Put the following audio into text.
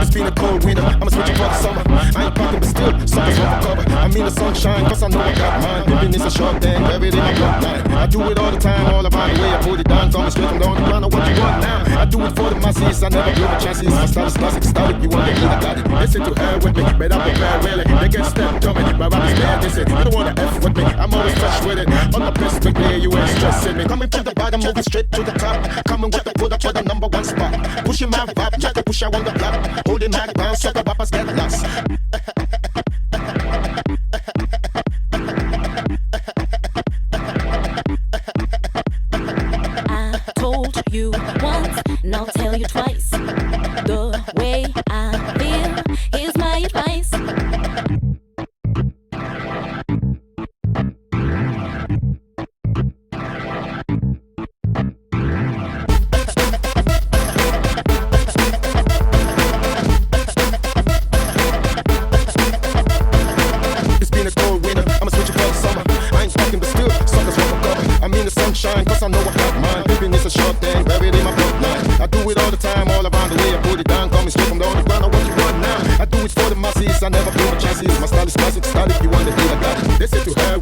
It's been a cold winter, I'ma switch it for the summer. I ain't popping, but still, suckers won't recover. I mean the sunshine, cause I know I got mine. Pimpin' is a short thing, buried in my bloodline. I do it all the time, all around the way. I put it down, coming straight from down the ground. What you want now? I do it for the masses, I never blew my chances. My style is classic, started, you want to eat, I got it. Listen to her with me, but I'm prepared really. They get stepped on me, my rap is bad, they say. You don't wanna F with me, I'm always fresh with it. On the best with me, you ain't stressing me. Coming from the bottom, moving straight to the top. Coming with the put up for the number one spot. Pushing my rap, try to push out on the block. Holding my ground, so the rappers get lost. I told you once, and I'll tell you twice. The way I feel is my advice. Sunshine, cause I know I got mine. Pimpin' is a short thing, buried in my bloodline. I do it all the time, all around the way. I put it down, coming straight from down the ground. I what you want now. I do it for the masses, I never blew my chances. My style is classic, style if you want to be, I got it. They say to her,